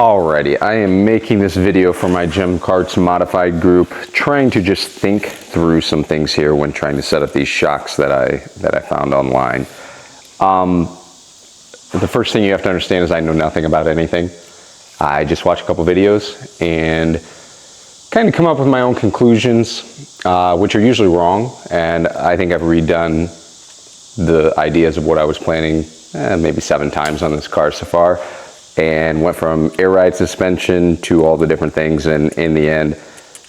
Alrighty, I am making this video for my Gem Carts Modified group, trying to just think through some things here when trying to set up these shocks that I found online. The first thing you have to understand is I know nothing about anything. I just watch a couple videos and kind of come up with my own conclusions, which are usually wrong, and I think I've redone the ideas of what I was planning maybe 7 times on this car so far, and went from air ride suspension to all the different things, and in the end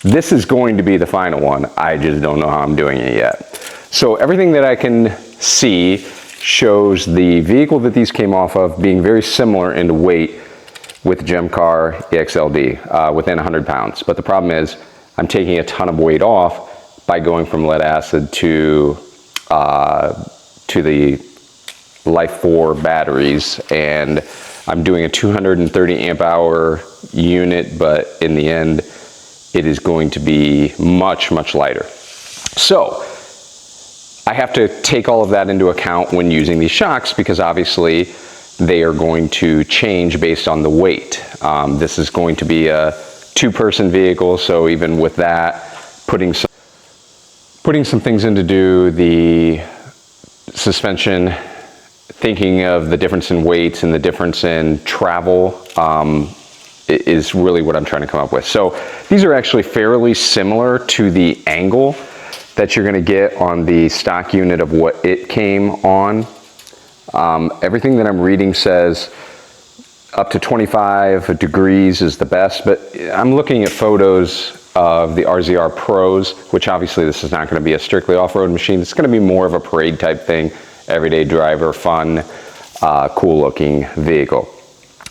this is going to be the final one. I just don't know how I'm doing it yet. So everything that I can see shows the vehicle that these came off of being very similar in weight with the Gem Car ELXD, within 100 pounds. But the problem is I'm taking a ton of weight off by going from lead acid to the Life 4 batteries, and I'm doing a 230 amp hour unit, but in the end it is going to be much, much lighter. So I have to take all of that into account when using these shocks, because obviously they are going to change based on the weight. This is going to be a 2-person vehicle, so even with that, putting some things in to do the suspension, thinking of the difference in weights and the difference in travel is really what I'm trying to come up with. So these are actually fairly similar to the angle that you're going to get on the stock unit of what it came on. Everything that I'm reading says up to 25 degrees is the best, but I'm looking at photos of the RZR Pros, which obviously this is not going to be a strictly off-road machine. It's going to be more of a parade type thing, everyday driver, fun, cool looking vehicle.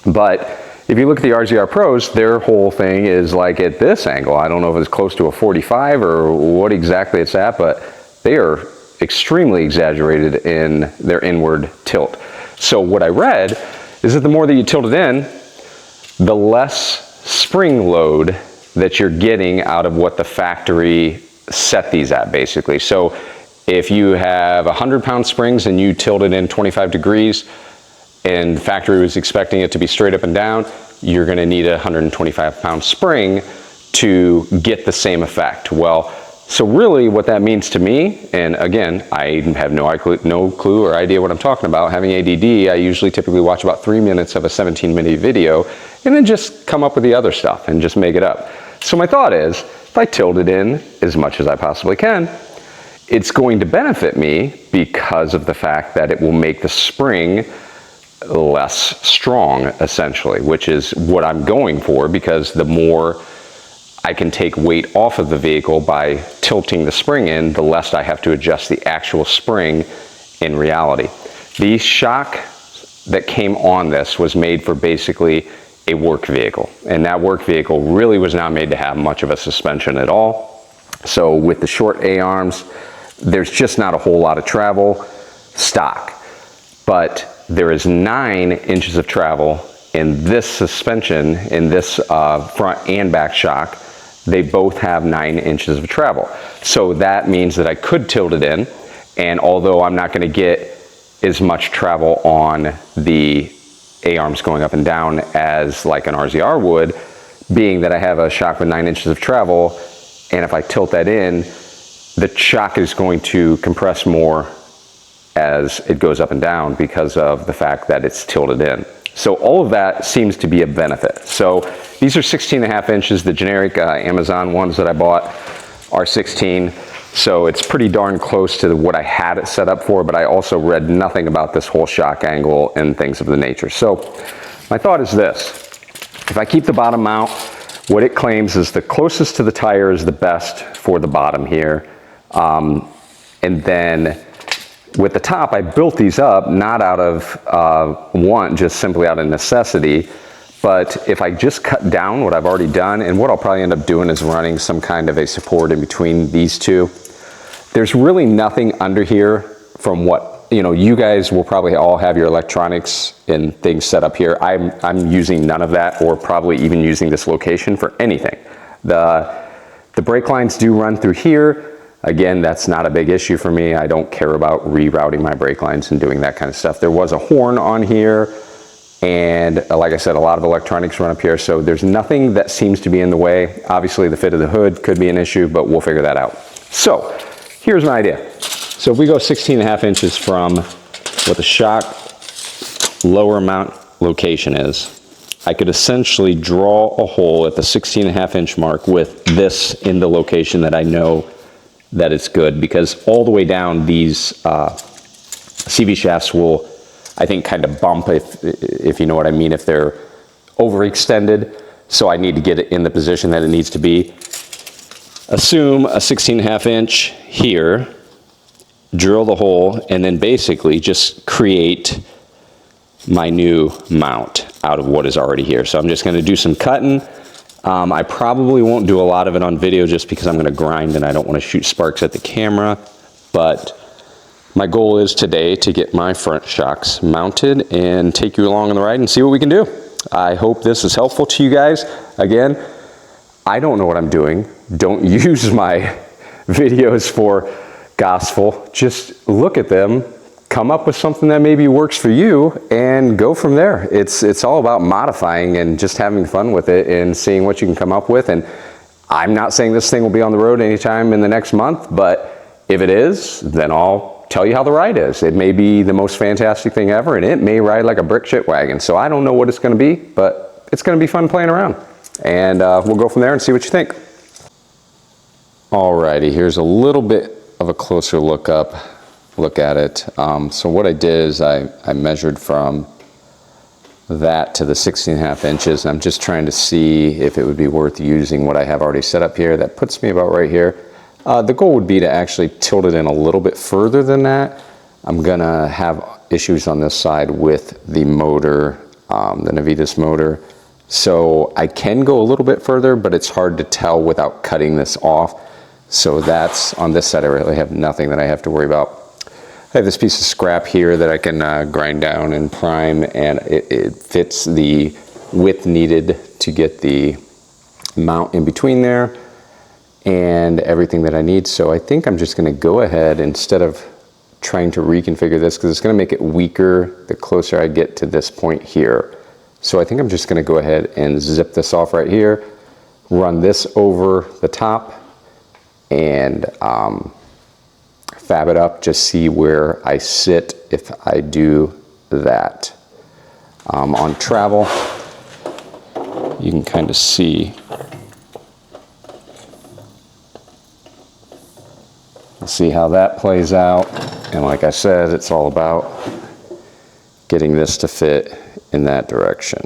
But if you look at the RZR Pros, their whole thing is like at this angle. I don't know if it's close to a 45 or what exactly it's at, but they are extremely exaggerated in their inward tilt. So what I read is that the more that you tilt it in, the less spring load that you're getting out of what the factory set these at, basically. So if you have 100-pound springs and you tilt it in 25 degrees and the factory was expecting it to be straight up and down, you're going to need a 125-pound spring to get the same effect. Well, so really what that means to me, and again, I have no clue or idea what I'm talking about. Having ADD, I usually typically watch about 3 minutes of a 17-minute video and then just come up with the other stuff and just make it up. So my thought is, if I tilt it in as much as I possibly can, it's going to benefit me because of the fact that it will make the spring less strong, essentially, which is what I'm going for, because the more I can take weight off of the vehicle by tilting the spring in, the less I have to adjust the actual spring in reality. The shock that came on this was made for basically a work vehicle, and that work vehicle really was not made to have much of a suspension at all. So with the short A-arms, there's just not a whole lot of travel stock, but there is 9 inches of travel in this suspension, in this front and back shock. They both have 9 inches of travel. So that means that I could tilt it in, and although I'm not going to get as much travel on the A-arms going up and down as like an RZR would, being that I have a shock with 9 inches of travel, and if I tilt that in, the shock is going to compress more as it goes up and down because of the fact that it's tilted in. So all of that seems to be a benefit. So these are 16.5 inches. The generic Amazon ones that I bought are 16. So it's pretty darn close to what I had it set up for, but I also read nothing about this whole shock angle and things of the nature. So my thought is this: if I keep the bottom mount, what it claims is the closest to the tire is the best for the bottom here. And then with the top, I built these up not out of want, just simply out of necessity. But if I just cut down what I've already done, and what I'll probably end up doing is running some kind of a support in between these two. There's really nothing under here from what, you know, you guys will probably all have your electronics and things set up here. I'm using none of that, or probably even using this location for anything. The brake lines do run through here. Again, that's not a big issue for me. I don't care about rerouting my brake lines and doing that kind of stuff. There was a horn on here, And like I said, a lot of electronics run up here, so there's nothing that seems to be in the way. Obviously the fit of the hood could be an issue, but we'll figure that out. So here's my idea. So if we go 16.5 inches from what the shock lower mount location is, I could essentially draw a hole at the 16.5 inch mark with this in the location that I know that it's good, because all the way down these CV shafts will, I think, kind of bump, if you know what I mean, if they're overextended. So I need to get it in the position that it needs to be. Assume a 16.5 inch here, drill the hole, and then basically just create my new mount out of what is already here. So I'm just going to do some cutting. I probably won't do a lot of it on video just because I'm going to grind and I don't want to shoot sparks at the camera, but my goal is today to get my front shocks mounted and take you along on the ride and see what we can do. I hope this is helpful to you guys. Again, I don't know what I'm doing. Don't use my videos for gospel. Just look at them, come up with something that maybe works for you, and go from there. It's all about modifying and just having fun with it and seeing what you can come up with. And I'm not saying this thing will be on the road anytime in the next month, but if it is, then I'll tell you how the ride is. It may be the most fantastic thing ever, and it may ride like a brick shit wagon. So I don't know what it's going to be, but it's going to be fun playing around. And we'll go from there and see what you think. Alrighty, here's a little bit of a closer look at it. So what I did is I measured from that to the 16.5 inches. I'm just trying to see if it would be worth using what I have already set up here. That puts me about right here. The goal would be to actually tilt it in a little bit further than that. I'm gonna have issues on this side with the motor, the Navitas motor. So I can go a little bit further, but it's hard to tell without cutting this off. So that's, on this side I really have nothing that I have to worry about. I have this piece of scrap here that I can grind down and prime, and it fits the width needed to get the mount in between there and everything that I need. So I think I'm just going to go ahead, instead of trying to reconfigure this, because it's going to make it weaker the closer I get to this point here. So I think I'm just going to go ahead and zip this off right here, run this over the top, and fab it up, just see where I sit if I do that. On travel, you can kind of see. We'll see how that plays out. And like I said, it's all about getting this to fit in that direction.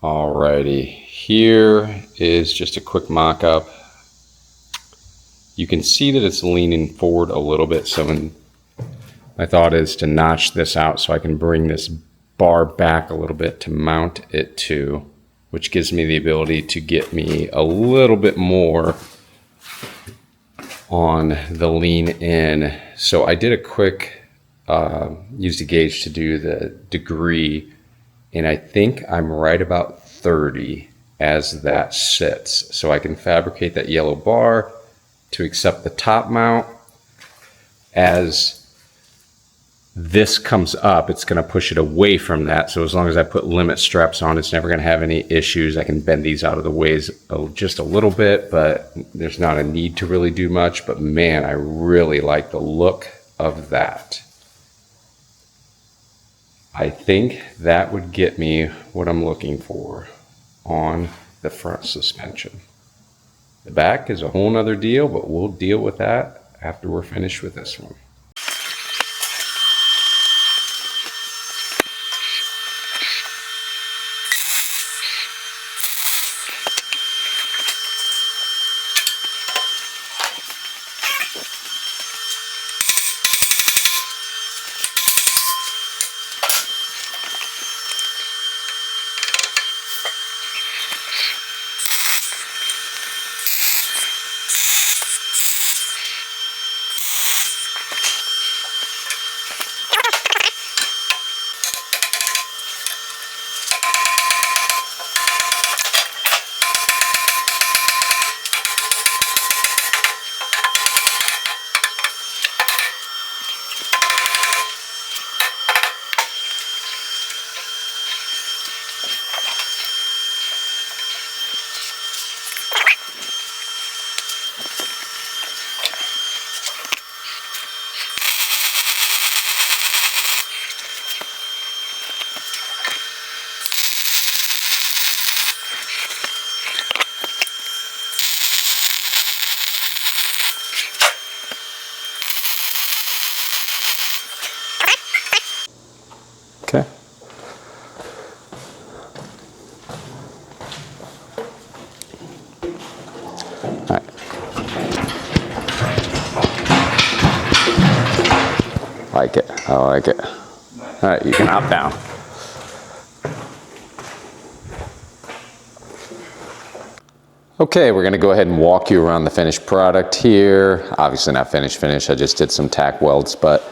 Alrighty, here is just a quick mock-up. You can see that it's leaning forward a little bit, so my thought is to notch this out so I can bring this bar back a little bit to mount it to, which gives me the ability to get me a little bit more on the lean in. So I did a quick, used a gauge to do the degree, and I think I'm right about 30 as that sits. So I can fabricate that yellow bar to accept the top mount. As this comes up, it's going to push it away from that. So as long as I put limit straps on, it's never going to have any issues. I can bend these out of the ways just a little bit, but there's not a need to really do much. But man, I really like the look of that. I think that would get me what I'm looking for on the front suspension. The back is a whole nother deal, but we'll deal with that after we're finished with this one. right. Like it, I like it. All right, you can hop down. Okay, we're gonna go ahead and walk you around the finished product here. Obviously not finished, I just did some tack welds, but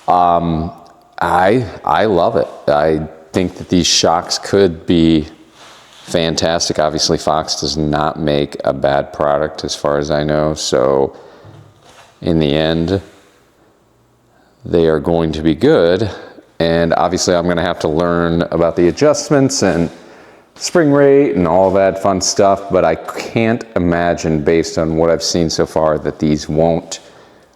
I love it. I think that these shocks could be fantastic. Obviously Fox does not make a bad product as far as I know, so in the end, they are going to be good. And obviously I'm gonna have to learn about the adjustments and spring rate and all that fun stuff, but I can't imagine, based on what I've seen so far, that these won't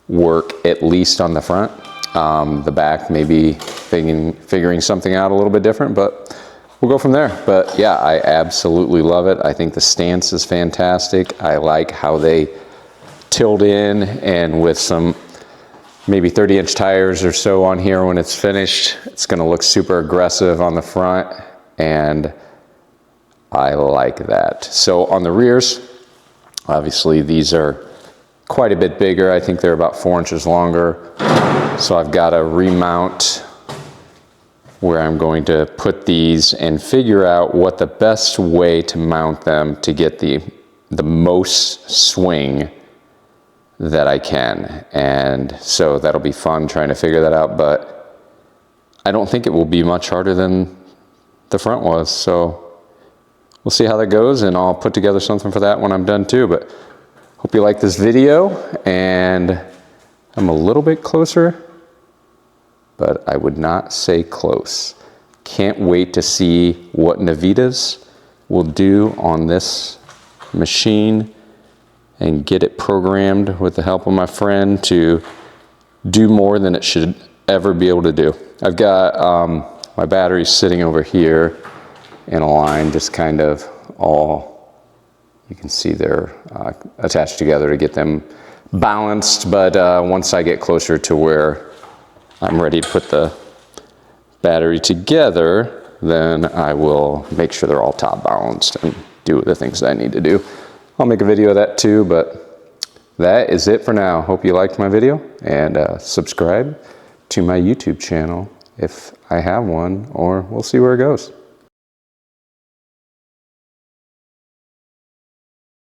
work, at least on the front. The back maybe figuring something out a little bit different, but we'll go from there. But yeah, I absolutely love it. I think the stance is fantastic. I like how they tilt in, and with some maybe 30-inch tires or so on here when it's finished, it's gonna look super aggressive on the front, and I like that. So on the rears, obviously these are quite a bit bigger. I think they're about 4 inches longer. So I've got to remount where I'm going to put these and figure out what the best way to mount them to get the most swing that I can. And so that'll be fun trying to figure that out, but I don't think it will be much harder than the front was. So we'll see how that goes, and I'll put together something for that when I'm done too. But hope you like this video, and I'm a little bit closer, but I would not say close. Can't wait to see what Navitas will do on this machine and get it programmed with the help of my friend to do more than it should ever be able to do. I've got my batteries sitting over here in a line, just kind of all, you can see they're attached together to get them balanced, but once I get closer to where I'm ready to put the battery together, then I will make sure they're all top balanced and do the things that I need to do. I'll make a video of that too, but that is it for now. Hope you liked my video, and subscribe to my YouTube channel if I have one, or we'll see where it goes.